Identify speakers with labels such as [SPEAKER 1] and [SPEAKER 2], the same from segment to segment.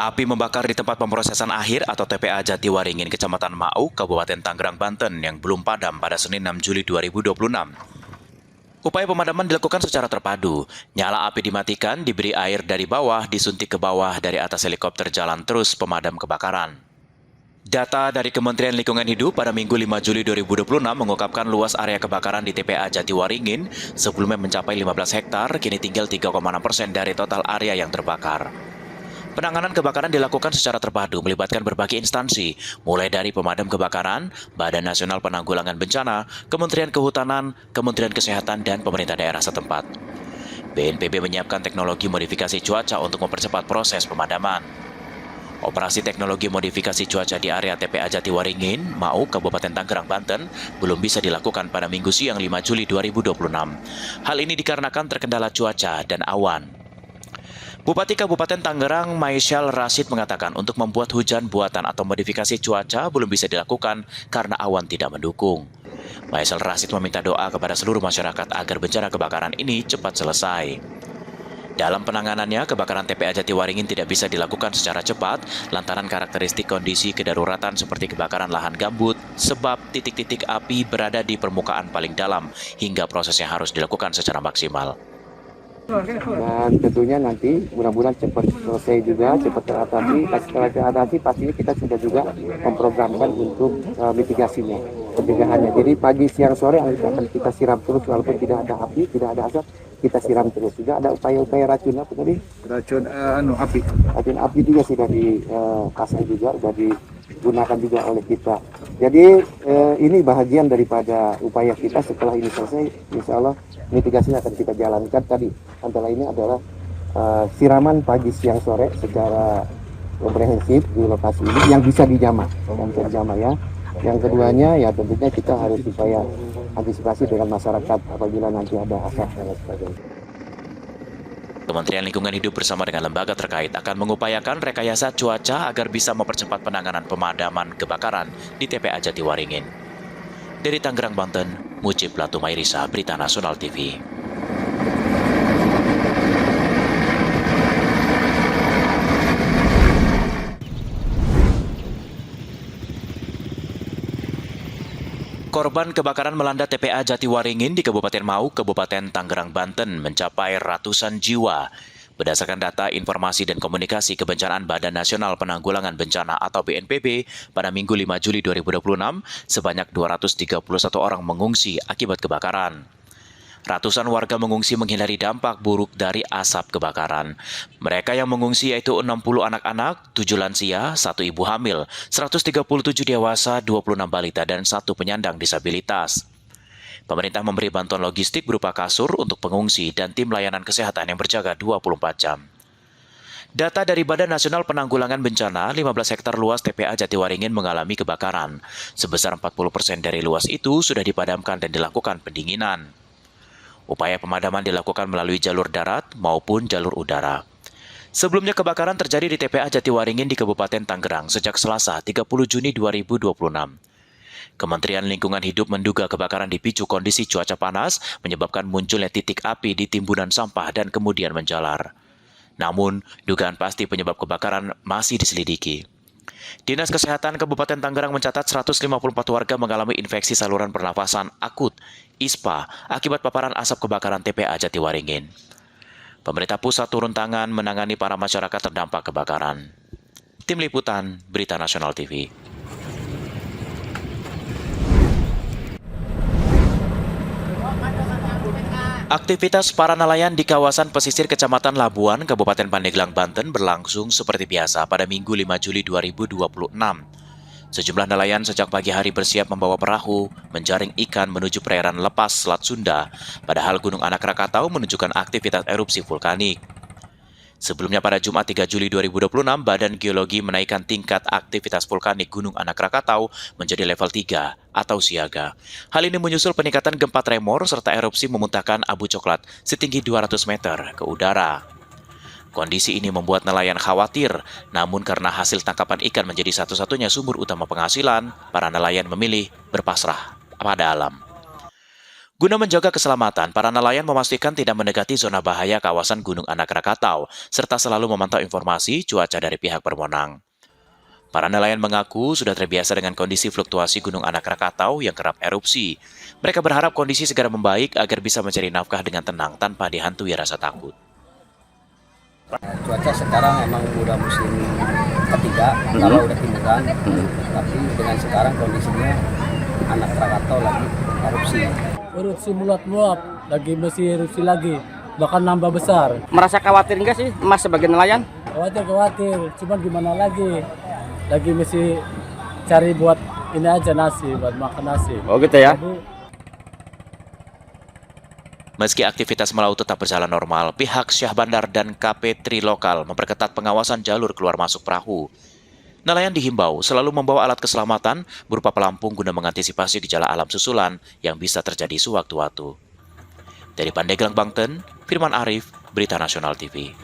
[SPEAKER 1] Api membakar di tempat pemrosesan akhir atau TPA Jatiwaringin, Kecamatan Mau, Kabupaten Tangerang, Banten yang belum padam pada Senin 6 Juli 2026. Upaya pemadaman dilakukan secara terpadu. Nyala api dimatikan, diberi air dari bawah, disuntik ke bawah dari atas helikopter jalan terus pemadam kebakaran. Data dari Kementerian Lingkungan Hidup pada Minggu 5 Juli 2026 mengungkapkan luas area kebakaran di TPA Jatiwaringin sebelumnya mencapai 15 hektar, kini tinggal 3,6% dari total area yang terbakar. Penanganan kebakaran dilakukan secara terpadu melibatkan berbagai instansi, mulai dari pemadam kebakaran, Badan Nasional Penanggulangan Bencana, Kementerian Kehutanan, Kementerian Kesehatan, dan pemerintah daerah setempat. BNPB menyiapkan teknologi modifikasi cuaca untuk mempercepat proses pemadaman. Operasi teknologi modifikasi cuaca di area TPA Jatiwaringin, Mau, Kabupaten Tangerang, Banten, belum bisa dilakukan pada Minggu siang 5 Juli 2026. Hal ini dikarenakan terkendala cuaca dan awan. Bupati Kabupaten Tangerang, Maisyal Rashid mengatakan untuk membuat hujan buatan atau modifikasi cuaca belum bisa dilakukan karena awan tidak mendukung. Maisyal Rashid meminta doa kepada seluruh masyarakat agar bencana kebakaran ini cepat selesai. Dalam penanganannya, kebakaran TPA Jatiwaringin tidak bisa dilakukan secara cepat lantaran karakteristik kondisi kedaruratan seperti kebakaran lahan gambut sebab titik-titik api berada di permukaan paling dalam hingga prosesnya harus dilakukan secara maksimal.
[SPEAKER 2] Dan tentunya nanti mudah-mudahan cepat selesai juga, cepat teratasi. Setelah teratasi pastinya kita sudah juga memprogramkan untuk mitigasinya, pencegahannya. Jadi pagi, siang, sore akan kita siram terus walaupun tidak ada api, tidak ada asap, kita siram terus. Juga ada upaya-upaya racun apa tadi?
[SPEAKER 3] Racun api.
[SPEAKER 2] Racun api juga sudah dipasang juga, sudah digunakan juga oleh kita. Jadi ini bahagian daripada upaya kita setelah ini selesai, insya Allah mitigasinya akan kita jalankan tadi. Antara ini adalah siraman pagi, siang, sore secara komprehensif di lokasi ini yang bisa dijamah, ya. Yang keduanya ya tentunya kita harus supaya antisipasi dengan masyarakat apabila nanti ada asap dan sebagainya.
[SPEAKER 1] Kementerian Lingkungan Hidup bersama dengan lembaga terkait akan mengupayakan rekayasa cuaca agar bisa mempercepat penanganan pemadaman kebakaran di TPA Jatiwaringin. Dari Tangerang, Banten, Mujib Latumairisa, Berita Nasional TV. Korban kebakaran melanda TPA Jatiwaringin di Kabupaten Mau, Kabupaten Tangerang, Banten mencapai ratusan jiwa. Berdasarkan data Informasi dan Komunikasi Kebencanaan Badan Nasional Penanggulangan Bencana atau BNPB, pada Minggu 5 Juli 2026, sebanyak 231 orang mengungsi akibat kebakaran. Ratusan warga mengungsi menghindari dampak buruk dari asap kebakaran. Mereka yang mengungsi yaitu 60 anak-anak, 7 lansia, 1 ibu hamil, 137 dewasa, 26 balita, dan 1 penyandang disabilitas. Pemerintah memberi bantuan logistik berupa kasur untuk pengungsi dan tim layanan kesehatan yang berjaga 24 jam. Data dari Badan Nasional Penanggulangan Bencana, 15 hektar luas TPA Jatiwaringin mengalami kebakaran. Sebesar 40% dari luas itu sudah dipadamkan dan dilakukan pendinginan. Upaya pemadaman dilakukan melalui jalur darat maupun jalur udara. Sebelumnya kebakaran terjadi di TPA Jatiwaringin di Kabupaten Tangerang sejak Selasa 30 Juni 2026. Kementerian Lingkungan Hidup menduga kebakaran dipicu kondisi cuaca panas menyebabkan munculnya titik api di timbunan sampah dan kemudian menjalar. Namun, dugaan pasti penyebab kebakaran masih diselidiki. Dinas Kesehatan Kabupaten Tangerang mencatat 154 warga mengalami infeksi saluran pernafasan akut (ISPA) akibat paparan asap kebakaran TPA Jatiwaringin. Pemerintah pusat turun tangan menangani para masyarakat terdampak kebakaran. Tim Liputan, Berita Nasional TV. Aktivitas para nelayan di kawasan pesisir Kecamatan Labuan, Kabupaten Pandeglang, Banten berlangsung seperti biasa pada Minggu 5 Juli 2026. Sejumlah nelayan sejak pagi hari bersiap membawa perahu, menjaring ikan menuju perairan lepas Selat Sunda, padahal Gunung Anak Rakatau menunjukkan aktivitas erupsi vulkanik. Sebelumnya pada Jumat 3 Juli 2026, Badan Geologi menaikkan tingkat aktivitas vulkanik Gunung Anak Rakatau menjadi level 3 atau siaga. Hal ini menyusul peningkatan gempa tremor serta erupsi memuntahkan abu coklat setinggi 200 meter ke udara. Kondisi ini membuat nelayan khawatir, namun karena hasil tangkapan ikan menjadi satu-satunya sumber utama penghasilan, para nelayan memilih berpasrah pada alam. Guna menjaga keselamatan, para nelayan memastikan tidak mendekati zona bahaya kawasan Gunung Anak Rakatau, serta selalu memantau informasi cuaca dari pihak berwenang. Para nelayan mengaku sudah terbiasa dengan kondisi fluktuasi Gunung Anak Rakatau yang kerap erupsi. Mereka berharap kondisi segera membaik agar bisa mencari nafkah dengan tenang tanpa dihantui rasa takut.
[SPEAKER 4] Cuaca sekarang emang udah musim ketiga, kalau udah timuran, tapi dengan sekarang kondisinya Anak Krakatau lagi erupsi.
[SPEAKER 5] Erupsi meluap-meluap, lagi masih erupsi lagi, bahkan nambah besar.
[SPEAKER 4] Merasa khawatir enggak sih Mas sebagai nelayan?
[SPEAKER 5] Khawatir, cuman gimana lagi masih cari buat ini aja nasi, buat makan nasi.
[SPEAKER 4] Oh gitu ya?
[SPEAKER 5] Jadi,
[SPEAKER 1] Meski aktivitas melaut tetap berjalan normal, pihak Syah Bandar dan KP Tri Lokal memperketat pengawasan jalur keluar masuk perahu. Nelayan dihimbau selalu membawa alat keselamatan berupa pelampung guna mengantisipasi gejala alam susulan yang bisa terjadi sewaktu-waktu. Dari Pandeglang, Banten, Firman Arif, Berita Nasional TV.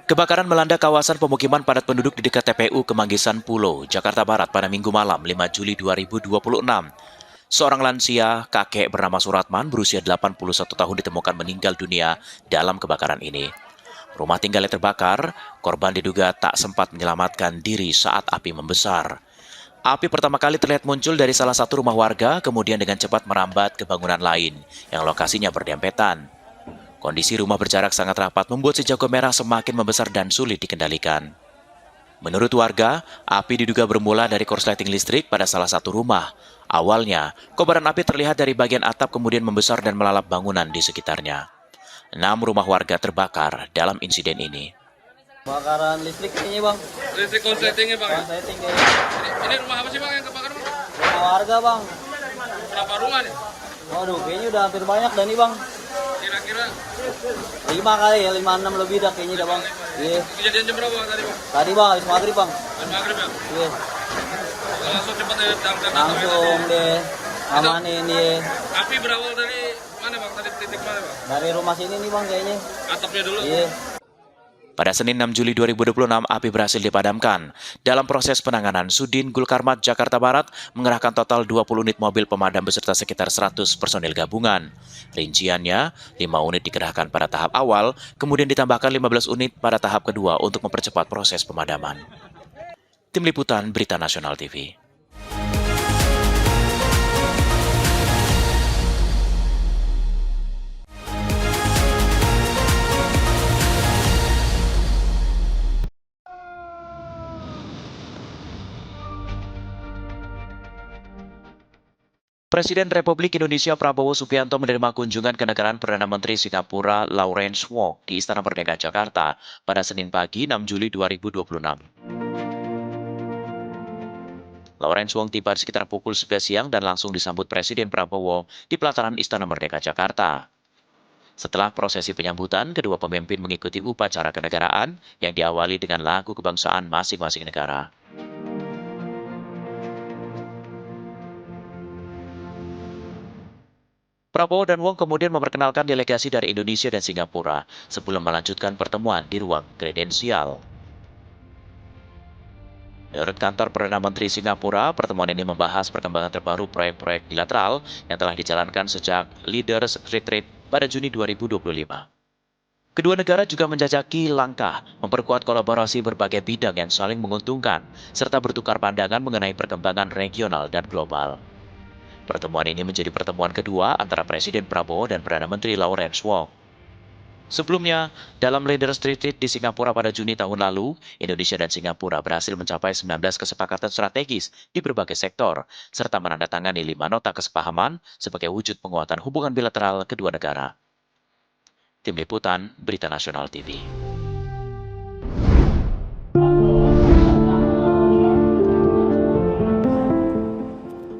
[SPEAKER 1] Kebakaran melanda kawasan pemukiman padat penduduk di dekat TPU Kemanggisan Pulo, Jakarta Barat pada Minggu malam 5 Juli 2026. Seorang lansia, kakek bernama Suratman, berusia 81 tahun ditemukan meninggal dunia dalam kebakaran ini. Rumah tinggalnya terbakar, korban diduga tak sempat menyelamatkan diri saat api membesar. Api pertama kali terlihat muncul dari salah satu rumah warga, kemudian dengan cepat merambat ke bangunan lain, yang lokasinya berdempetan. Kondisi rumah berjarak sangat rapat membuat si jago merah semakin membesar dan sulit dikendalikan. Menurut warga, api diduga bermula dari korsleting listrik pada salah satu rumah. Awalnya, kobaran api terlihat dari bagian atap kemudian membesar dan melalap bangunan di sekitarnya. 6 rumah warga terbakar dalam insiden ini.
[SPEAKER 4] Kebakaran listrik ini bang.
[SPEAKER 3] Listrik konsletingnya bang.
[SPEAKER 4] Konsleting kayaknya.
[SPEAKER 3] Ini rumah apa sih bang yang kebakar bang?
[SPEAKER 4] Rumah warga bang.
[SPEAKER 3] Berapa rumah nih?
[SPEAKER 4] Waduh, kayaknya udah hampir banyak dah nih bang.
[SPEAKER 3] Kira-kira
[SPEAKER 4] 5 kali ya, 5-6 lebih dah kayaknya dah bang. Iya.
[SPEAKER 3] kejadian jam berapa bang tadi bang?
[SPEAKER 4] Tadi bang, habis maghrib bang.
[SPEAKER 3] Jam maghrib ya?
[SPEAKER 4] Iya.
[SPEAKER 3] Langsung cepat ya damkan
[SPEAKER 4] Langsung deh. Amanin dia.
[SPEAKER 3] Api berawal dari mana bang? Tadi titik mana bang?
[SPEAKER 4] Dari rumah sini nih bang kayaknya.
[SPEAKER 3] Atapnya dulu?
[SPEAKER 4] Iya.
[SPEAKER 1] Pada Senin 6 Juli 2026, api berhasil dipadamkan. Dalam proses penanganan, Sudin Gulkarmat Jakarta Barat mengerahkan total 20 unit mobil pemadam beserta sekitar 100 personil gabungan. Rinciannya, 5 unit dikerahkan pada tahap awal, kemudian ditambahkan 15 unit pada tahap kedua untuk mempercepat proses pemadaman. Tim Liputan Berita Nasional TV. Presiden Republik Indonesia Prabowo Subianto menerima kunjungan kenegaraan Perdana Menteri Singapura Lawrence Wong di Istana Merdeka Jakarta pada Senin pagi 6 Juli 2026. Lawrence Wong tiba sekitar pukul 11 siang dan langsung disambut Presiden Prabowo di pelataran Istana Merdeka Jakarta. Setelah prosesi penyambutan, kedua pemimpin mengikuti upacara kenegaraan yang diawali dengan lagu kebangsaan masing-masing negara. Prabowo dan Wong kemudian memperkenalkan delegasi dari Indonesia dan Singapura sebelum melanjutkan pertemuan di ruang kredensial. Menurut kantor Perdana Menteri Singapura, pertemuan ini membahas perkembangan terbaru proyek-proyek bilateral yang telah dijalankan sejak Leaders Retreat pada Juni 2025. Kedua negara juga menjajaki langkah memperkuat kolaborasi berbagai bidang yang saling menguntungkan, serta bertukar pandangan mengenai perkembangan regional dan global. Pertemuan ini menjadi pertemuan kedua antara Presiden Prabowo dan Perdana Menteri Lawrence Wong. Sebelumnya, dalam Leaders Retreat di Singapura pada Juni tahun lalu, Indonesia dan Singapura berhasil mencapai 19 kesepakatan strategis di berbagai sektor, serta menandatangani 5 nota kesepahaman sebagai wujud penguatan hubungan bilateral kedua negara. Tim Liputan Berita Nasional TV.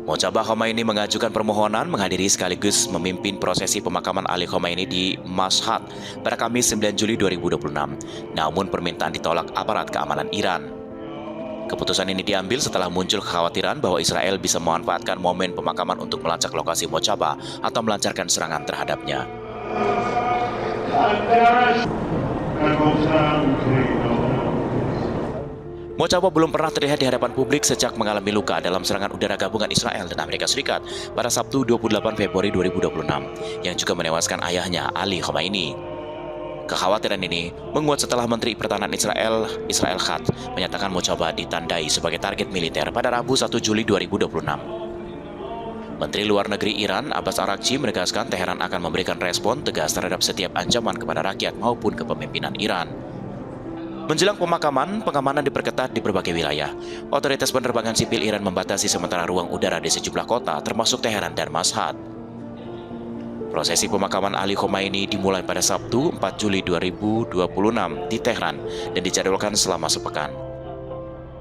[SPEAKER 1] Mojtaba Khomeini mengajukan permohonan menghadiri sekaligus memimpin prosesi pemakaman Ali Khomeini di Mashhad pada Kamis 9 Juli 2026. Namun permintaan ditolak aparat keamanan Iran. Keputusan ini diambil setelah muncul kekhawatiran bahwa Israel bisa memanfaatkan momen pemakaman untuk melacak lokasi Mojtaba atau melancarkan serangan terhadapnya. Mojaba belum pernah terlihat di hadapan publik sejak mengalami luka dalam serangan udara gabungan Israel dan Amerika Serikat pada Sabtu 28 Februari 2026 yang juga menewaskan ayahnya Ali Khomeini. Kekhawatiran ini menguat setelah Menteri Pertahanan Israel Katz menyatakan Mojaba ditandai sebagai target militer pada Rabu 1 Juli 2026. Menteri Luar Negeri Iran Abbas Araghchi menegaskan Teheran akan memberikan respon tegas terhadap setiap ancaman kepada rakyat maupun kepemimpinan Iran. Menjelang pemakaman, pengamanan diperketat di berbagai wilayah. Otoritas penerbangan sipil Iran membatasi sementara ruang udara di sejumlah kota, termasuk Teheran dan Mashhad. Prosesi pemakaman Ali Khomeini dimulai pada Sabtu 4 Juli 2026 di Tehran dan dijadwalkan selama sepekan.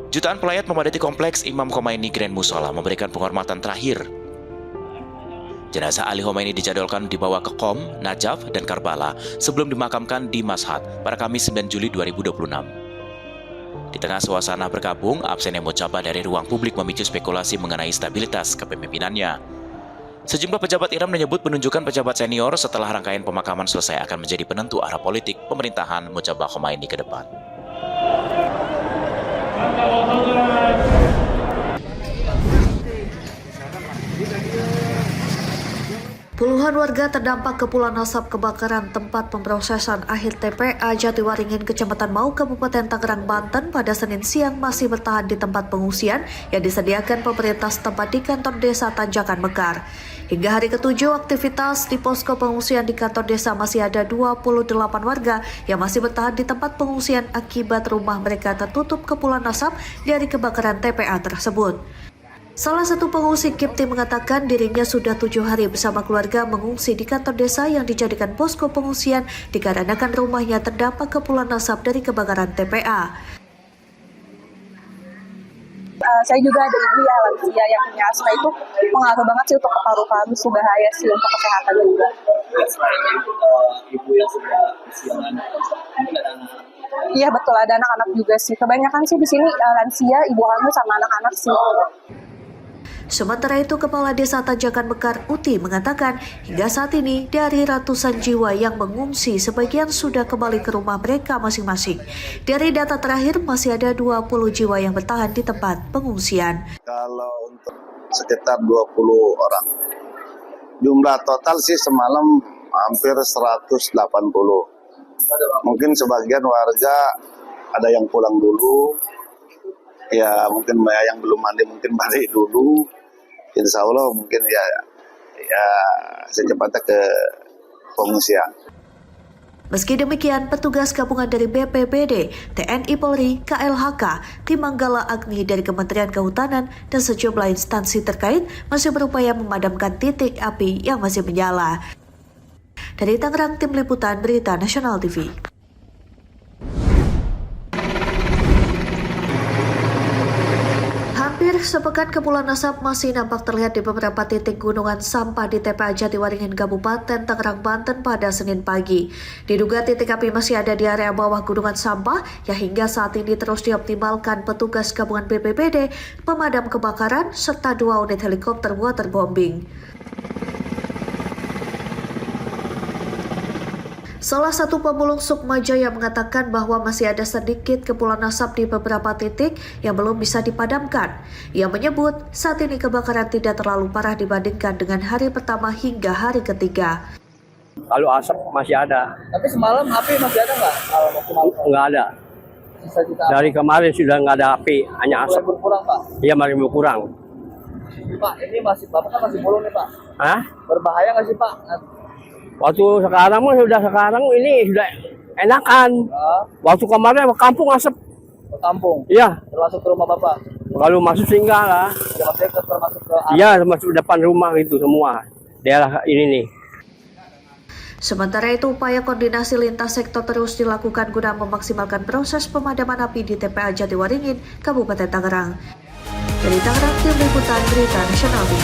[SPEAKER 1] Jutaan pelayat memadati kompleks Imam Khomeini Grand Musola memberikan penghormatan terakhir. Jenazah Ali Khomeini dijadwalkan dibawa ke Qom, Najaf, dan Karbala sebelum dimakamkan di Mashhad pada Kamis 9 Juli 2026. Di tengah suasana berkabung, absennya Mojaba dari ruang publik memicu spekulasi mengenai stabilitas kepemimpinannya. Sejumlah pejabat Iran menyebut penunjukan pejabat senior setelah rangkaian pemakaman selesai akan menjadi penentu arah politik pemerintahan Mojaba Khomeini ke depan.
[SPEAKER 6] Puluhan warga terdampak kepulan asap kebakaran tempat pemrosesan akhir TPA Jatiwaringin, Kecamatan Mau, Kabupaten Tangerang, Banten pada Senin siang masih bertahan di tempat pengungsian yang disediakan pemerintah setempat di kantor desa Tanjakan Mekar. Hingga hari ke-7 aktivitas di posko pengungsian di kantor desa masih ada 28 warga yang masih bertahan di tempat pengungsian akibat rumah mereka tertutup kepulan asap dari kebakaran TPA tersebut. Salah satu pengungsi Kipti mengatakan dirinya sudah 7 hari bersama keluarga mengungsi di kantor desa yang dijadikan posko pengungsian dikarenakan rumahnya terdampak kepulan asap dari kebakaran TPA.
[SPEAKER 7] Saya juga ada ibu ya lansia yang punya asma, itu pengaruh banget sih untuk paru-paru, sih bahaya sih untuk kesehatan juga.
[SPEAKER 4] Ibu yang sudah usiaan,
[SPEAKER 7] Iya betul, ada anak-anak juga sih. Kebanyakan sih di sini lansia, ibu hamil sama anak-anak sih.
[SPEAKER 6] Sementara itu, Kepala Desa Tanjakan Mekar Uti mengatakan hingga saat ini dari ratusan jiwa yang mengungsi, sebagian sudah kembali ke rumah mereka masing-masing. Dari data terakhir masih ada 20 jiwa yang bertahan di tempat pengungsian.
[SPEAKER 8] Kalau untuk sekitar 20 orang. Jumlah total sih semalam hampir 180. Mungkin sebagian warga ada yang pulang dulu. Ya mungkin yang belum mandi mungkin balik dulu. Insya Allah mungkin ya secepatnya ke pengungsian.
[SPEAKER 6] Meski demikian, petugas gabungan dari BPBD, TNI Polri, KLHK, Tim Manggala Agni dari Kementerian Kehutanan, dan sejumlah instansi terkait masih berupaya memadamkan titik api yang masih menyala. Dari Tangerang, Tim Liputan Berita Nasional TV. Hampir sepekan kepulan asap masih nampak terlihat di beberapa titik gunungan sampah di TPA Jatiwaringin, Kabupaten Tangerang, Banten pada Senin pagi. Diduga titik api masih ada di area bawah gunungan sampah yang hingga saat ini terus dioptimalkan petugas gabungan BPBD, pemadam kebakaran, serta 2 unit helikopter waterbombing. Salah satu pemulung Sukma Jaya mengatakan bahwa masih ada sedikit kepulan asap di beberapa titik yang belum bisa dipadamkan. Ia menyebut saat ini kebakaran tidak terlalu parah dibandingkan dengan hari pertama hingga hari ketiga.
[SPEAKER 9] Kalau asap masih ada.
[SPEAKER 4] Tapi semalam api masih ada nggak?
[SPEAKER 9] Nggak ada.
[SPEAKER 4] Sisa-sisa
[SPEAKER 9] Dari kemarin sudah nggak ada api, hanya asap.
[SPEAKER 4] berkurang Pak.
[SPEAKER 9] Iya, masih berkurang.
[SPEAKER 4] Pak, ini Bapak kan masih belum nih Pak.
[SPEAKER 9] Hah?
[SPEAKER 4] Berbahaya nggak sih Pak?
[SPEAKER 9] Waktu sekarang ini sudah enakan. Waktu kemarin kampung asap.
[SPEAKER 4] Ke kampung?
[SPEAKER 9] Iya.
[SPEAKER 4] Termasuk ke rumah Bapak?
[SPEAKER 9] Kalau masuk singgah lah.
[SPEAKER 4] Ya, maksudnya termasuk ke
[SPEAKER 9] Iya, masuk depan rumah itu semua. Daerah ini nih.
[SPEAKER 6] Sementara itu, upaya koordinasi lintas sektor terus dilakukan guna memaksimalkan proses pemadaman api di TPA Jatiwaringin, Kabupaten Tangerang. Dari Tangerang, Tim Liputan Berita Nasional TV.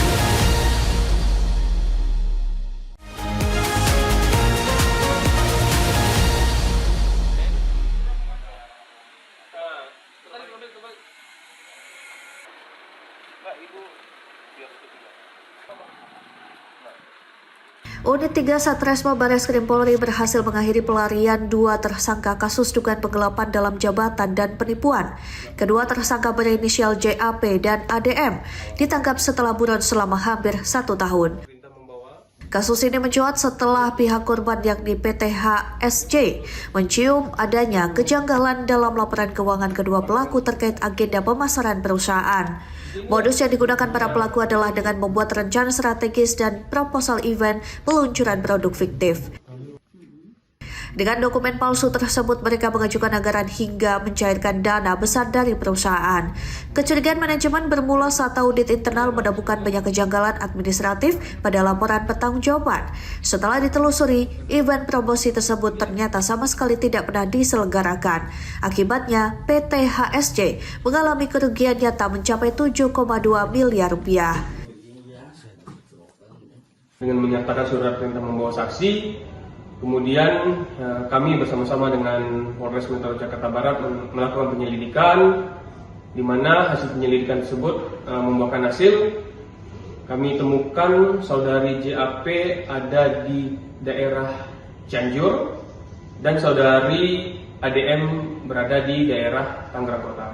[SPEAKER 6] Unit 3 Satreskrim Bareskrim Polri berhasil mengakhiri pelarian 2 tersangka kasus dugaan penggelapan dalam jabatan dan penipuan. Kedua tersangka berinisial JAP dan ADM ditangkap setelah buron selama hampir 1 tahun. Kasus ini mencuat setelah pihak korban yakni PT HSJ mencium adanya kejanggalan dalam laporan keuangan kedua pelaku terkait agenda pemasaran perusahaan. Modus yang digunakan para pelaku adalah dengan membuat rencana strategis dan proposal event peluncuran produk fiktif. Dengan dokumen palsu tersebut, mereka mengajukan anggaran hingga mencairkan dana besar dari perusahaan. Kecurigaan manajemen bermula saat audit internal menemukan banyak kejanggalan administratif pada laporan pertanggungjawaban. Setelah ditelusuri, event promosi tersebut ternyata sama sekali tidak pernah diselenggarakan. Akibatnya, PT HSJ mengalami kerugian nyata mencapai 7,2 miliar rupiah.
[SPEAKER 9] Dengan menyatakan surat perintah membawa saksi, kemudian kami bersama-sama dengan Polres Metro Jakarta Barat melakukan penyelidikan, di mana hasil penyelidikan tersebut membuahkan hasil. Kami temukan saudari JAP ada di daerah Cianjur dan saudari ADM berada di daerah Tangerang Kota.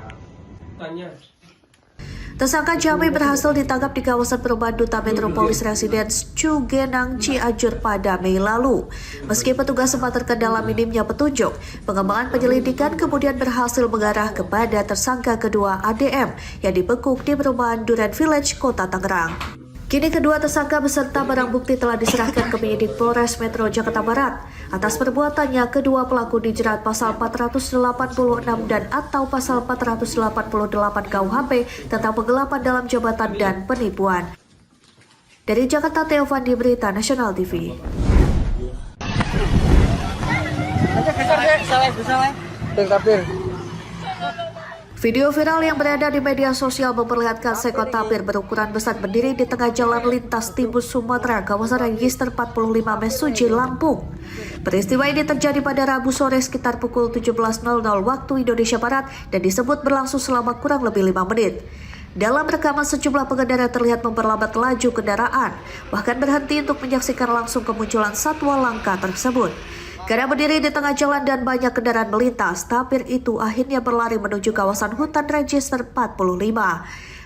[SPEAKER 6] Tersangka Jami berhasil ditangkap di kawasan perumahan Duta Metropolis Residence Cugenang, Cianjur pada Mei lalu. Meski petugas sempat terkendala minimnya petunjuk, pengembangan penyelidikan kemudian berhasil mengarah kepada tersangka kedua ADM yang dibekuk di perumahan Duren Village, Kota Tangerang. Kini kedua tersangka beserta barang bukti telah diserahkan ke penyidik Polres Metro Jakarta Barat. Atas perbuatannya, kedua pelaku dijerat pasal 486 dan atau pasal 488 KUHP tentang penggelapan dalam jabatan dan penipuan. Dari Jakarta, Teofandi, Berita Nasional TV. Video viral yang beredar di media sosial memperlihatkan seekor tapir berukuran besar berdiri di tengah jalan lintas Timbus Sumatera, kawasan Register 45 Mesuji, Lampung. Peristiwa ini terjadi pada Rabu sore sekitar pukul 17.00 waktu Indonesia Barat dan disebut berlangsung selama kurang lebih 5 menit. Dalam rekaman, sejumlah pengendara terlihat memperlambat laju kendaraan, bahkan berhenti untuk menyaksikan langsung kemunculan satwa langka tersebut. Karena berdiri di tengah jalan dan banyak kendaraan melintas, tapir itu akhirnya berlari menuju kawasan hutan Register 45.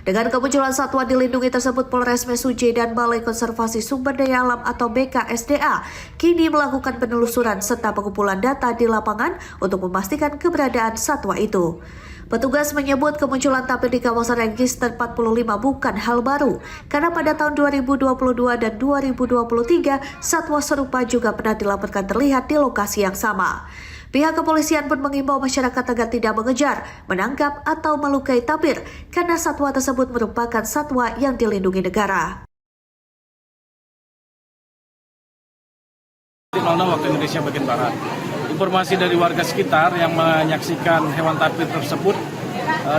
[SPEAKER 6] Dengan kemunculan satwa dilindungi tersebut, Polres Mesuji dan Balai Konservasi Sumber Daya Alam atau BKSDA kini melakukan penelusuran serta pengumpulan data di lapangan untuk memastikan keberadaan satwa itu. Petugas menyebut kemunculan tapir di kawasan Register 45 bukan hal baru, karena pada tahun 2022 dan 2023, satwa serupa juga pernah dilaporkan terlihat di lokasi yang sama. Pihak kepolisian pun mengimbau masyarakat agar tidak mengejar, menangkap, atau melukai tapir, karena satwa tersebut merupakan satwa yang dilindungi negara.
[SPEAKER 10] Waktu Indonesia bagian Barat. Informasi dari warga sekitar yang menyaksikan hewan tapir tersebut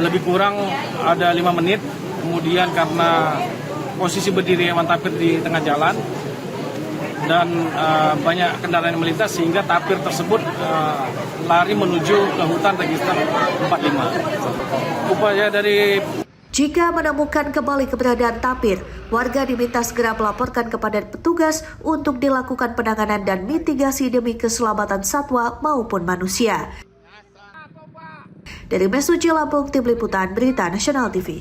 [SPEAKER 10] lebih kurang ada 5 menit. Kemudian karena posisi berdiri hewan tapir di tengah jalan dan banyak kendaraan yang melintas sehingga tapir tersebut lari menuju ke hutan Register 45. Upaya dari
[SPEAKER 6] Jika menemukan kembali keberadaan tapir, warga diminta segera melaporkan kepada petugas untuk dilakukan penanganan dan mitigasi demi keselamatan satwa maupun manusia. Dari Mesuji, Lampung, Tim Liputan Berita Nasional TV.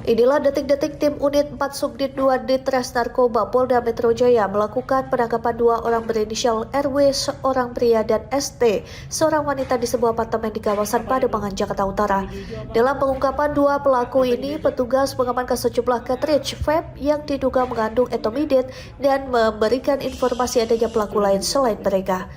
[SPEAKER 6] Inilah detik-detik tim unit 4 Subdit 2 Ditres Narkoba Polda Metro Jaya melakukan penangkapan 2 orang berinisial RW, seorang pria, dan ST, seorang wanita di sebuah apartemen di kawasan Pademangan, Jakarta Utara. Dalam pengungkapan 2 pelaku ini, petugas mengamankan sejumlah cartridge vape yang diduga mengandung etomidate dan memberikan informasi adanya pelaku lain selain mereka.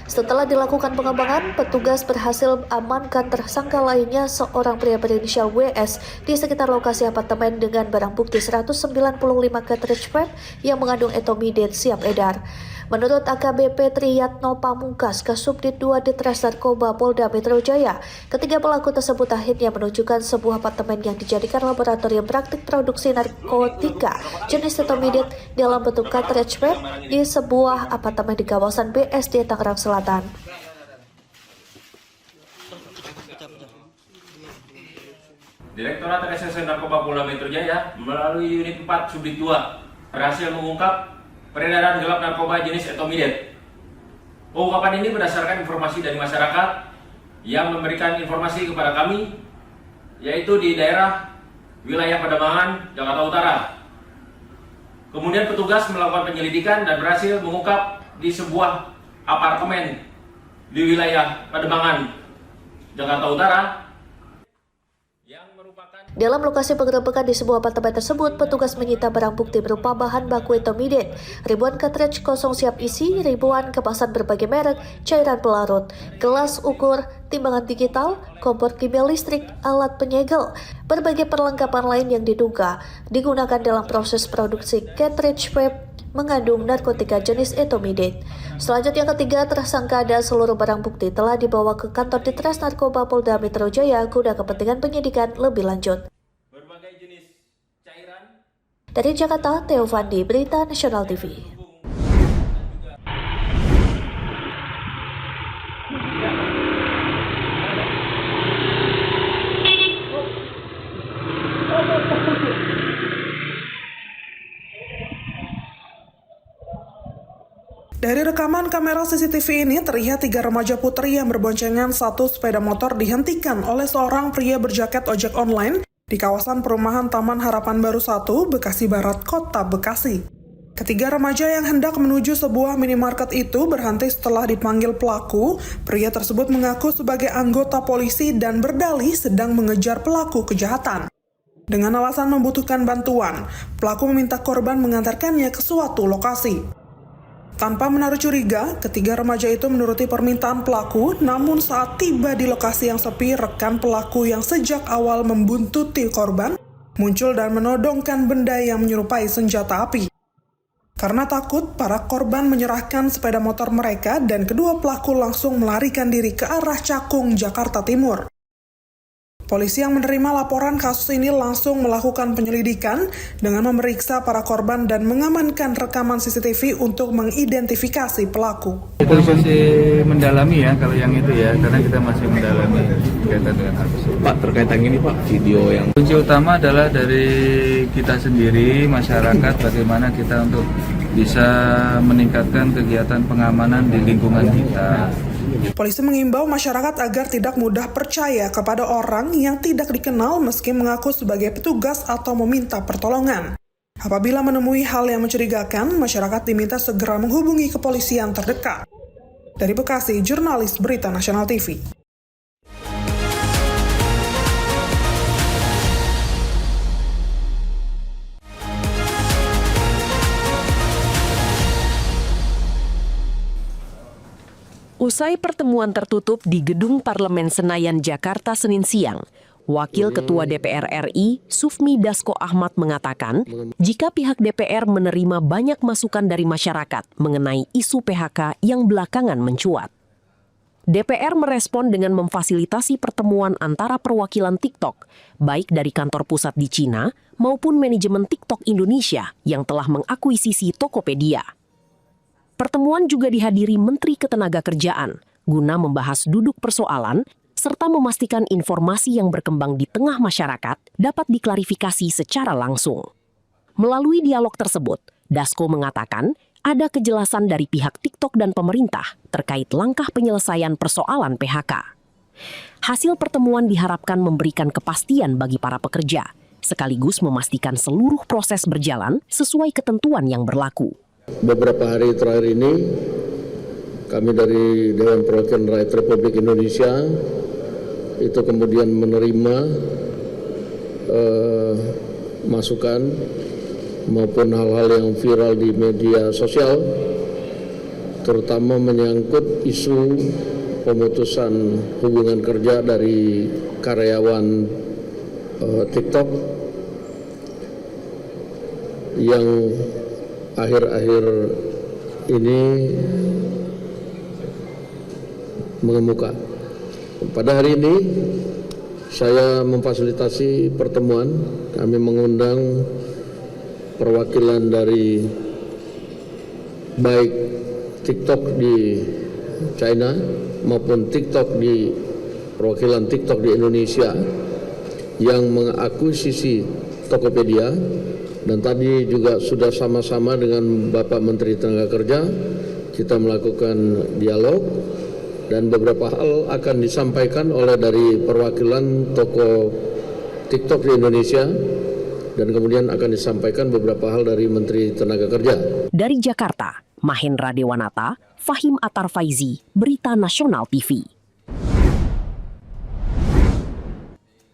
[SPEAKER 6] Setelah dilakukan pengembangan, petugas berhasil amankan tersangka lainnya, seorang pria berinisial WS, di sekitar lokasi apartemen dengan barang bukti 195 cartridge vape yang mengandung etomidate siap edar. Menurut AKBP Triyatno Pamungkas, Kasubdit 2 Ditres Narkoba Polda Metro Jaya, ketiga pelaku tersebut akhirnya menunjukkan sebuah apartemen yang dijadikan laboratorium praktik produksi narkotika jenis etomidate dalam bentuk cartridge vape di sebuah apartemen di kawasan BSD Tangerang Selatan.
[SPEAKER 11] Direktorat Reserse Narkoba Polda Metro Jaya melalui unit 4 Subdit 2 berhasil mengungkap peredaran gelap narkoba jenis etomidate. Pengungkapan ini berdasarkan informasi dari masyarakat yang memberikan informasi kepada kami, yaitu di daerah wilayah Pademangan, Jakarta Utara. Kemudian petugas melakukan penyelidikan dan berhasil mengungkap di sebuah apartemen di wilayah Pademangan, Jakarta Utara.
[SPEAKER 6] Dalam lokasi penggerebekan di sebuah apartemen tersebut, petugas menyita barang bukti berupa bahan baku etomidate, ribuan cartridge kosong siap isi, ribuan kemasan berbagai merek, cairan pelarut, gelas ukur, timbangan digital, kompor kimia listrik, alat penyegel, berbagai perlengkapan lain yang diduga digunakan dalam proses produksi cartridge vape mengandung narkotika jenis etomidate. Selanjutnya ketiga tersangka dan seluruh barang bukti telah dibawa ke kantor Ditres Narkoba Polda Metro Jaya guna kepentingan penyidikan lebih lanjut. Dari Jakarta, Theo Fandi, Berita Nasional TV.
[SPEAKER 12] Dari rekaman kamera CCTV ini terlihat 3 remaja putri yang berboncengan 1 sepeda motor dihentikan oleh seorang pria berjaket ojek online di kawasan perumahan Taman Harapan Baru 1, Bekasi Barat, Kota Bekasi. Ketiga remaja yang hendak menuju sebuah minimarket itu berhenti setelah dipanggil pelaku. Pria tersebut mengaku sebagai anggota polisi dan berdalih sedang mengejar pelaku kejahatan. Dengan alasan membutuhkan bantuan, pelaku meminta korban mengantarkannya ke suatu lokasi. Tanpa menaruh curiga, ketiga remaja itu menuruti permintaan pelaku, namun saat tiba di lokasi yang sepi, rekan pelaku yang sejak awal membuntuti korban muncul dan menodongkan benda yang menyerupai senjata api. Karena takut, para korban menyerahkan sepeda motor mereka dan kedua pelaku langsung melarikan diri ke arah Cakung, Jakarta Timur. Polisi yang menerima laporan kasus ini langsung melakukan penyelidikan dengan memeriksa para korban dan mengamankan rekaman CCTV untuk mengidentifikasi pelaku.
[SPEAKER 13] Kita masih mendalami ya kalau yang itu ya, karena kita masih mendalami berkaitan dengan hal tersebut. Pak, terkait yang ini Pak, video yang kunci utama adalah dari kita sendiri, masyarakat, bagaimana kita untuk bisa meningkatkan kegiatan pengamanan di lingkungan kita.
[SPEAKER 12] Polisi mengimbau masyarakat agar tidak mudah percaya kepada orang yang tidak dikenal meski mengaku sebagai petugas atau meminta pertolongan. Apabila menemui hal yang mencurigakan, masyarakat diminta segera menghubungi kepolisian terdekat. Dari Bekasi, jurnalis Berita Nasional TV.
[SPEAKER 14] Usai pertemuan tertutup di Gedung Parlemen Senayan, Jakarta, Senin siang, Wakil Ketua DPR RI, Sufmi Dasko Ahmad mengatakan, jika pihak DPR menerima banyak masukan dari masyarakat mengenai isu PHK yang belakangan mencuat. DPR merespon dengan memfasilitasi pertemuan antara perwakilan TikTok, baik dari kantor pusat di Cina maupun manajemen TikTok Indonesia yang telah mengakuisisi Tokopedia. Pertemuan juga dihadiri Menteri Ketenagakerjaan guna membahas duduk persoalan serta memastikan informasi yang berkembang di tengah masyarakat dapat diklarifikasi secara langsung. Melalui dialog tersebut, Dasko mengatakan ada kejelasan dari pihak TikTok dan pemerintah terkait langkah penyelesaian persoalan PHK. Hasil pertemuan diharapkan memberikan kepastian bagi para pekerja, sekaligus memastikan seluruh proses berjalan sesuai ketentuan yang berlaku.
[SPEAKER 15] Beberapa hari terakhir ini, kami dari Dewan Perwakilan Rakyat Republik Indonesia itu kemudian menerima masukan maupun hal-hal yang viral di media sosial, terutama menyangkut isu pemutusan hubungan kerja dari karyawan TikTok yang akhir-akhir ini mengemuka. Pada hari ini saya memfasilitasi pertemuan, kami mengundang perwakilan dari baik TikTok di China maupun TikTok di perwakilan TikTok di Indonesia yang mengakuisisi Tokopedia, dan tadi juga sudah sama-sama dengan Bapak Menteri Tenaga Kerja kita melakukan dialog, dan beberapa hal akan disampaikan oleh dari perwakilan toko TikTok di Indonesia, dan kemudian akan disampaikan beberapa hal dari Menteri Tenaga Kerja.
[SPEAKER 14] Dari Jakarta, Mahendra Dewanata, Fahim Atar Faizi, Berita Nasional TV.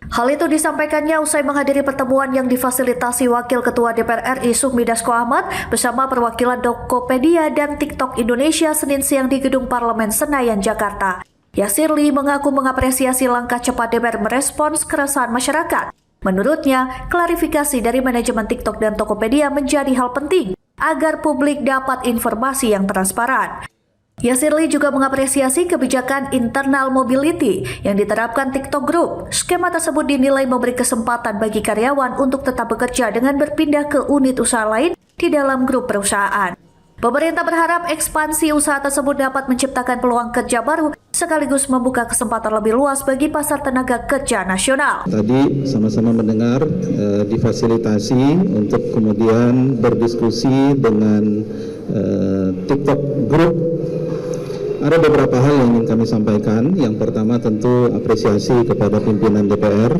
[SPEAKER 6] Hal itu disampaikannya usai menghadiri pertemuan yang difasilitasi Wakil Ketua DPR RI Sufmi Dasko Ahmad bersama perwakilan Tokopedia dan TikTok Indonesia Senin siang di Gedung Parlemen Senayan, Jakarta. Yasir Lee mengaku mengapresiasi langkah cepat DPR merespons keresahan masyarakat. Menurutnya, klarifikasi dari manajemen TikTok dan Tokopedia menjadi hal penting agar publik dapat informasi yang transparan. Yasir Lee juga mengapresiasi kebijakan internal mobility yang diterapkan TikTok Group. Skema tersebut dinilai memberi kesempatan bagi karyawan untuk tetap bekerja dengan berpindah ke unit usaha lain di dalam grup perusahaan. Pemerintah berharap ekspansi usaha tersebut dapat menciptakan peluang kerja baru sekaligus membuka kesempatan lebih luas bagi pasar tenaga kerja nasional.
[SPEAKER 16] Tadi sama-sama mendengar difasilitasi untuk kemudian berdiskusi dengan TikTok Group. Ada beberapa hal yang ingin kami sampaikan. Yang pertama tentu apresiasi kepada pimpinan DPR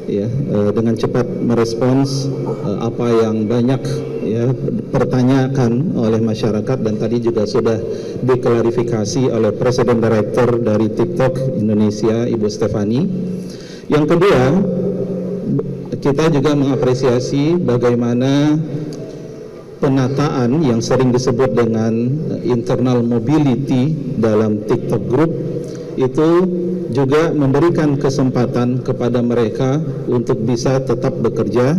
[SPEAKER 16] ya, dengan cepat merespons apa yang banyak ya pertanyakan oleh masyarakat, dan tadi juga sudah diklarifikasi oleh Presiden Director dari TikTok Indonesia, Ibu Stefani. Yang kedua, kita juga mengapresiasi bagaimana penataan yang sering disebut dengan internal mobility dalam TikTok Group itu juga memberikan kesempatan kepada mereka untuk bisa tetap bekerja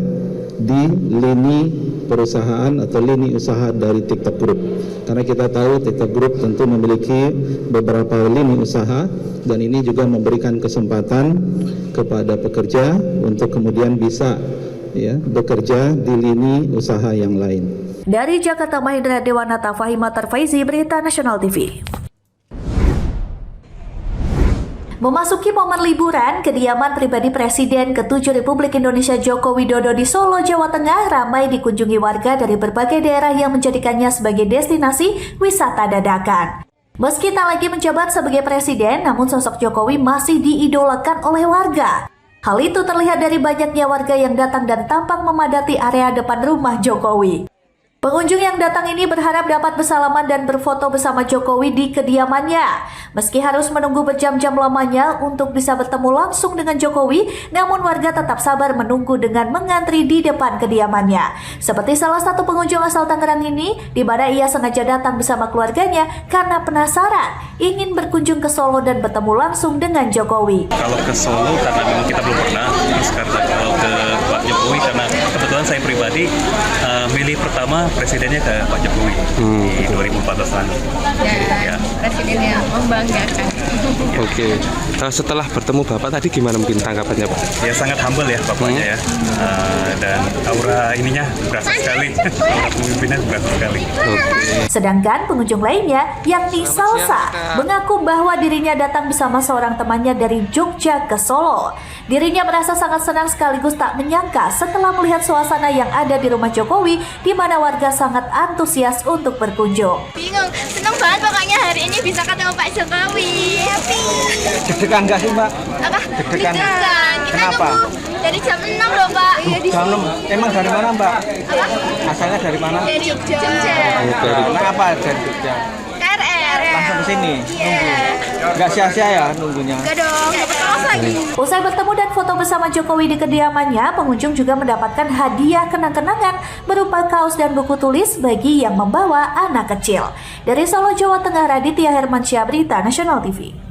[SPEAKER 16] di lini perusahaan atau lini usaha dari TikTok Group. Karena kita tahu TikTok Group tentu memiliki beberapa lini usaha, dan ini juga memberikan kesempatan kepada pekerja untuk kemudian bisa ya bekerja di lini usaha yang lain.
[SPEAKER 6] Dari Jakarta, Mahendra Dewanata, Fahim Atar Faizi, Berita Nasional TV. Memasuki momen liburan, kediaman pribadi Presiden ke-7 Republik Indonesia Joko Widodo di Solo, Jawa Tengah ramai dikunjungi warga dari berbagai daerah yang menjadikannya sebagai destinasi wisata dadakan. Meski tak lagi menjabat sebagai presiden, namun sosok Jokowi masih diidolakan oleh warga. Hal itu terlihat dari banyaknya warga yang datang dan tampak memadati area depan rumah Jokowi. Pengunjung yang datang ini berharap dapat bersalaman dan berfoto bersama Jokowi di kediamannya. Meski harus menunggu berjam-jam lamanya untuk bisa bertemu langsung dengan Jokowi, namun warga tetap sabar menunggu dengan mengantri di depan kediamannya. Seperti salah satu pengunjung asal Tangerang ini, di mana ia sengaja datang bersama keluarganya karena penasaran ingin berkunjung ke Solo dan bertemu langsung dengan Jokowi.
[SPEAKER 17] Kalau ke Solo karena memang kita belum pernah, terus karena kalau ke Pak Jokowi karena kebetulan saya pribadi milih pertama presidennya ke Pak Jokowi di 2014 lalu.
[SPEAKER 18] Ya, presidennya membanggakan.
[SPEAKER 19] Oke. Setelah bertemu Bapak tadi gimana mungkin tanggapannya Pak?
[SPEAKER 17] Ya sangat humble ya Bapaknya ya. Dan aura ininya berasa sekali. Aura pemimpinnya berasa sekali.
[SPEAKER 6] Sedangkan pengunjung lainnya, yakni Salsa, mengaku bahwa dirinya datang bersama seorang temannya dari Jogja ke Solo. Dirinya merasa sangat senang sekaligus tak menyangka setelah melihat suasana yang ada di rumah Jokowi, di mana warga sangat antusias untuk berkunjung.
[SPEAKER 18] Bingung, senang banget pokoknya hari ini bisa ketemu Pak Jokowi. Happy.
[SPEAKER 20] Deg-degan nggak sih Mbak?
[SPEAKER 18] Apa?
[SPEAKER 20] Deg-degan.
[SPEAKER 18] Kita
[SPEAKER 20] Kenapa?
[SPEAKER 18] nunggu dari jam 6 loh Pak.
[SPEAKER 20] Jam 6. Emang dari mana Mbak?
[SPEAKER 18] Apa?
[SPEAKER 20] Asalnya dari mana?
[SPEAKER 18] Dari Jogja.
[SPEAKER 20] Kenapa dari Jogja?
[SPEAKER 18] KRL.
[SPEAKER 20] Langsung ke sini nunggu. Nggak sia-sia ya nunggunya?
[SPEAKER 18] Nggak dong, dapat kaos lagi.
[SPEAKER 6] Usai bertemu dan foto bersama Jokowi di kediamannya, pengunjung juga mendapatkan hadiah kenang-kenangan berupa kaos dan buku tulis bagi yang membawa anak kecil. Dari Solo, Jawa Tengah, Raditya Hermansyah, Berita Nasional TV.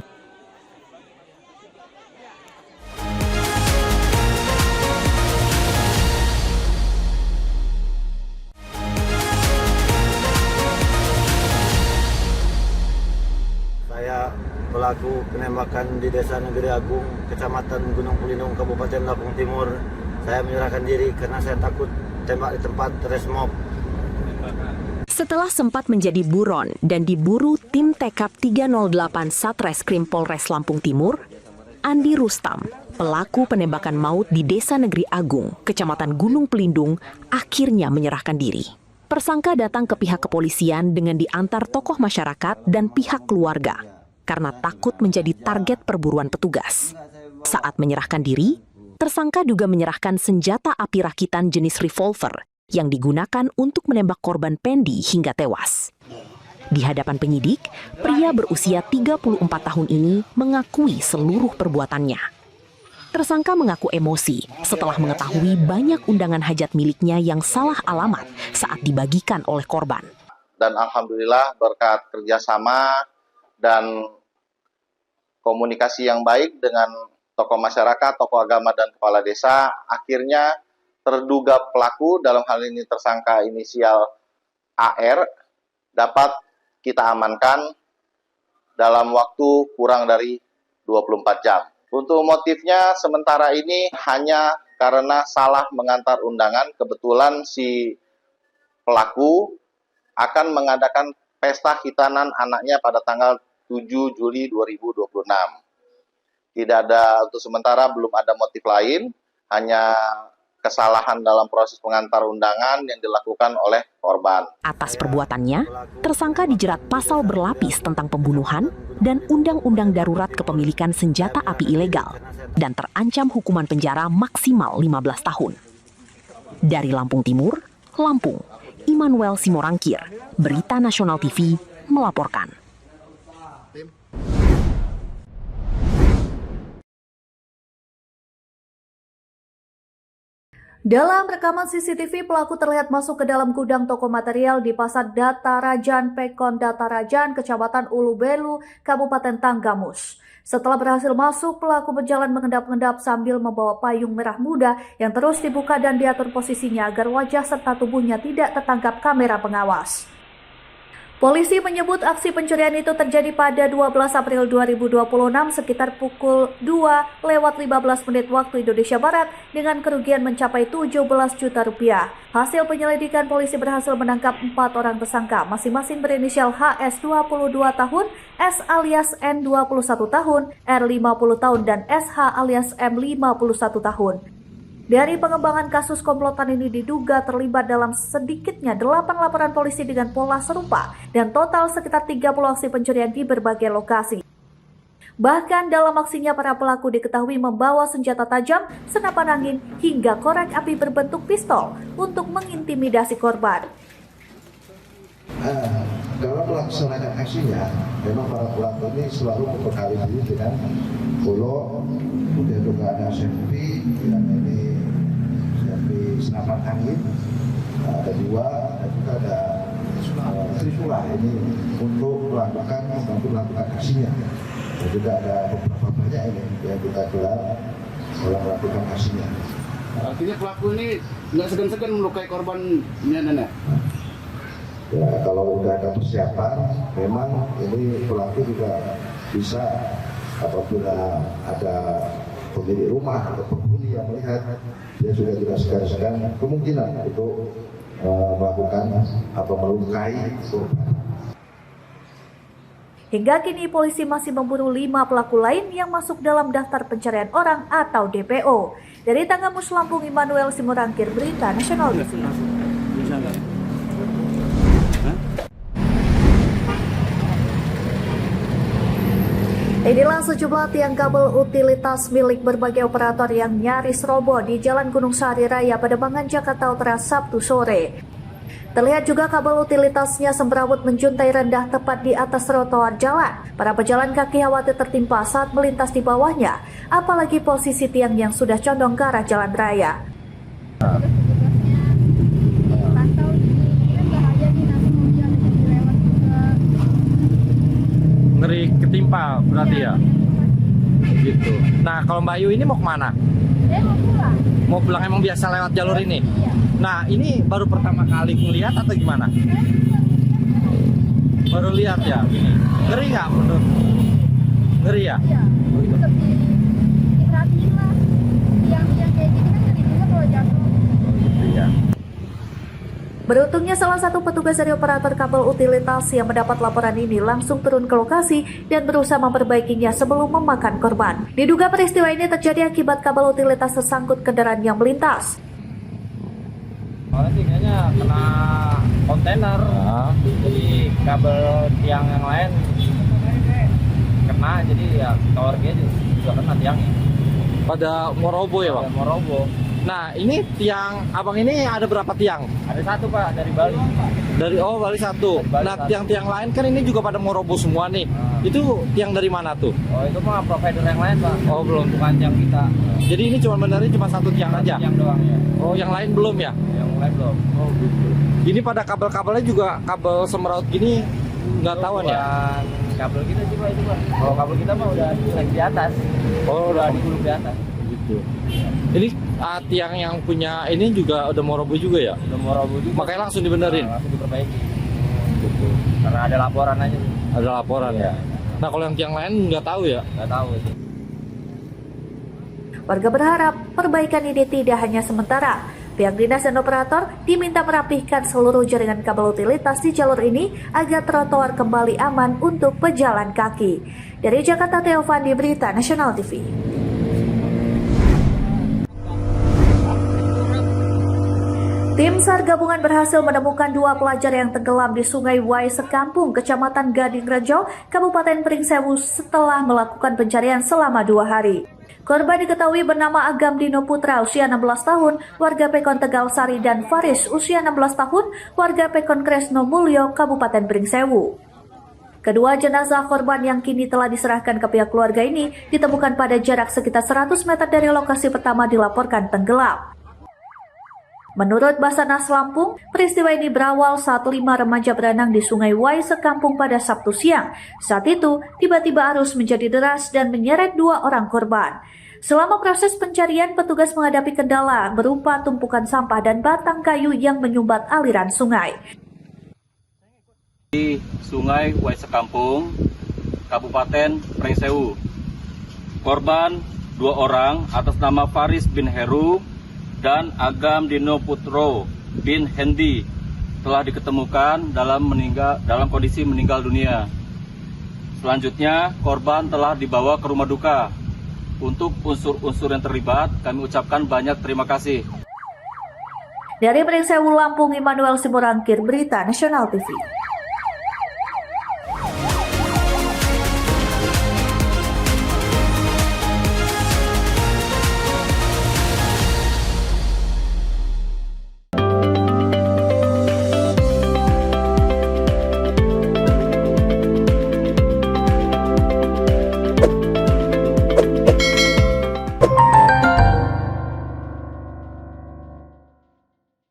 [SPEAKER 21] Pelaku penembakan di Desa Negeri Agung, Kecamatan Gunung Pulindung, Kabupaten Lampung Timur. Saya menyerahkan diri karena saya takut tembak di tempat resmob.
[SPEAKER 14] Setelah sempat menjadi buron dan diburu tim Tekap 308 Satreskrim Polres Lampung Timur, Andi Rustam Pelaku penembakan maut di Desa Negeri Agung, Kecamatan Gunung Pelindung, akhirnya menyerahkan diri. Tersangka datang ke pihak kepolisian dengan diantar tokoh masyarakat dan pihak keluarga karena takut menjadi target perburuan petugas. Saat menyerahkan diri, tersangka juga menyerahkan senjata api rakitan jenis revolver yang digunakan untuk menembak korban Pendi hingga tewas. Di hadapan penyidik, pria berusia 34 tahun ini mengakui seluruh perbuatannya. Tersangka mengaku emosi setelah mengetahui banyak undangan hajat miliknya yang salah alamat saat dibagikan oleh korban.
[SPEAKER 8] Dan alhamdulillah berkat kerjasama dan komunikasi yang baik dengan tokoh masyarakat, tokoh agama, dan kepala desa, akhirnya terduga pelaku, dalam hal ini tersangka inisial AR, dapat kita amankan dalam waktu kurang dari 24 jam. Untuk motifnya sementara ini hanya karena salah mengantar undangan. Kebetulan si pelaku akan mengadakan pesta khitanan anaknya pada tanggal 7 Juli 2026. Tidak ada, untuk sementara belum ada motif lain, hanya kesalahan dalam proses pengantar undangan yang dilakukan oleh korban.
[SPEAKER 14] Atas perbuatannya, tersangka dijerat pasal berlapis tentang pembunuhan dan Undang-Undang Darurat Kepemilikan Senjata Api Ilegal dan terancam hukuman penjara maksimal 15 tahun. Dari Lampung Timur, Lampung, Immanuel Simorangkir, Berita Nasional TV melaporkan.
[SPEAKER 6] Dalam rekaman CCTV, pelaku terlihat masuk ke dalam gudang toko material di Pasar Data Rajan, Pekon Data Rajan, Kecamatan Ulu Belu, Kabupaten Tanggamus. Setelah berhasil masuk, pelaku berjalan mengendap-endap sambil membawa payung merah muda yang terus dibuka dan diatur posisinya agar wajah serta tubuhnya tidak tertangkap kamera pengawas. Polisi menyebut aksi pencurian itu terjadi pada 12 April 2026 sekitar pukul 2:15 waktu Indonesia Barat dengan kerugian mencapai 17 juta rupiah. Hasil penyelidikan, polisi berhasil menangkap 4 orang tersangka, masing-masing berinisial HS 22 tahun, S alias N 21 tahun, R 50 tahun, dan SH alias M 51 tahun. Dari pengembangan kasus komplotan ini diduga terlibat dalam sedikitnya 8 laporan polisi dengan pola serupa dan total sekitar 30 aksi pencurian di berbagai lokasi. Bahkan dalam aksinya para pelaku diketahui membawa senjata tajam, senapan angin, hingga korek api berbentuk pistol untuk mengintimidasi korban.
[SPEAKER 2] Dalam melaksanakan aksinya, memang para pelaku ini selalu berbekali diri dengan golok, kemudian juga ada safety, yang ini safety senapan angin, ada 2, dan juga ada trisula ini untuk melakukan aksinya. Dan juga ada beberapa banyak ini yang kita gelar dalam melakukan aksinya.
[SPEAKER 22] Artinya pelaku ini nggak segan-segan melukai korbannya, Nenek?
[SPEAKER 2] Ya, kalau udah ada persiapan, memang ini pelaku juga bisa apabila ada pemilik rumah atau penghuni yang melihat, dia sudah tidak segan-segan kemungkinan untuk melakukan atau melukai korban.
[SPEAKER 6] Hingga kini polisi masih memburu 5 pelaku lain yang masuk dalam daftar pencarian orang atau DPO. Dari Tanggamus, Lampung, Immanuel Simorangkir, Berita Nasional TV. Inilah sejumlah tiang kabel utilitas milik berbagai operator yang nyaris roboh di Jalan Gunung Sahari Raya, Pademangan, Jakarta Utara, Sabtu sore. Terlihat juga kabel utilitasnya semberawut menjuntai rendah tepat di atas trotoar jalan. Para pejalan kaki khawatir tertimpa saat melintas di bawahnya, apalagi posisi tiang yang sudah condong ke arah jalan raya.
[SPEAKER 20] Ngeri ketimpa berarti ya? Gitu. Nah, kalau Mbak Yu ini mau kemana?
[SPEAKER 18] Mau pulang.
[SPEAKER 20] Mau pulang, emang biasa lewat jalur ini?
[SPEAKER 18] Iya.
[SPEAKER 20] Nah, ini baru pertama kali ngelihat atau gimana? Baru lihat ya? Ngeri nggak menurut? Ngeri ya?
[SPEAKER 18] Iya. Diperhatiin lah. Yang kayak gini kan ngeri juga kalau jatuh.
[SPEAKER 20] Gitu ya.
[SPEAKER 6] Beruntungnya salah satu petugas dari operator kabel utilitas yang mendapat laporan ini langsung turun ke lokasi dan berusaha memperbaikinya sebelum memakan korban. Diduga peristiwa ini terjadi akibat kabel utilitas tersangkut kendaraan yang melintas.
[SPEAKER 20] Kayaknya kena kontainer, jadi kabel tiang yang lain kena, jadi ya tower juga kena tiangnya.
[SPEAKER 3] Pada mau roboh ya, Bang?
[SPEAKER 20] Mau roboh.
[SPEAKER 3] Nah, ini tiang abang ini ada berapa tiang?
[SPEAKER 20] Ada satu, Pak, dari Bali.
[SPEAKER 3] Bali satu. Nah, tiang-tiang lain kan ini juga pada mau roboh semua nih. Itu tiang dari mana tuh?
[SPEAKER 20] Oh, itu mah provider yang lain, Pak.
[SPEAKER 3] Oh, belum.
[SPEAKER 20] Bukan tiang kita.
[SPEAKER 3] Jadi ini benernya cuma satu tiang aja?
[SPEAKER 20] Tiang doang ya.
[SPEAKER 3] Oh, yang lain belum ya?
[SPEAKER 20] Yang lain belum.
[SPEAKER 3] Oh, gitu. Ini pada kabel-kabelnya juga kabel semeraut gini nggak tahuan ya?
[SPEAKER 20] Kabel kita sih, Pak, itu, Pak. Kalau kabel kita mah udah di atas.
[SPEAKER 3] Oh, udah
[SPEAKER 20] digulung di atas.
[SPEAKER 3] Gitu. Ini tiang yang punya ini juga udah mau roboh juga ya?
[SPEAKER 20] Udah mau roboh juga.
[SPEAKER 3] Makanya langsung dibenerin?
[SPEAKER 20] Langsung diperbaiki. Gitu. Karena ada laporan aja.
[SPEAKER 3] Ada laporan ya? Nah, kalau yang tiang lain nggak tahu ya?
[SPEAKER 20] Nggak tahu itu.
[SPEAKER 6] Warga berharap perbaikan ini tidak hanya sementara. Pihak dinas dan operator diminta merapihkan seluruh jaringan kabel utilitas di jalur ini agar trotoar kembali aman untuk pejalan kaki. Dari Jakarta, Teofandi, Berita Nasional TV. Tim SAR gabungan berhasil menemukan 2 pelajar yang tenggelam di Sungai Wai Sekampung, Kecamatan Gading Rejo, Kabupaten Pringsewu setelah melakukan pencarian selama 2 hari. Korban diketahui bernama Agam Dino Putra, usia 16 tahun, warga Pekon Tegal Sari, dan Faris, usia 16 tahun, warga Pekon Kresno Mulyo, Kabupaten Pringsewu. Kedua jenazah korban yang kini telah diserahkan ke pihak keluarga ini ditemukan pada jarak sekitar 100 meter dari lokasi pertama dilaporkan tenggelam. Menurut Basarnas Lampung, peristiwa ini berawal saat 5 remaja berenang di Sungai Wai Sekampung pada Sabtu siang. Saat itu, tiba-tiba arus menjadi deras dan menyeret 2 orang korban. Selama proses pencarian, petugas menghadapi kendala berupa tumpukan sampah dan batang kayu yang menyumbat aliran sungai.
[SPEAKER 5] Di Sungai Wai Sekampung, Kabupaten Pringsewu. Korban 2 orang atas nama Faris bin Heru dan Agam Dino Putro bin Hendi telah diketemukan dalam kondisi meninggal dunia. Selanjutnya, korban telah dibawa ke rumah duka. Untuk unsur-unsur yang terlibat, kami ucapkan banyak terima kasih.
[SPEAKER 6] Dari Pringsewu, Lampung, Immanuel Simorangkir, Berita Nasional TV.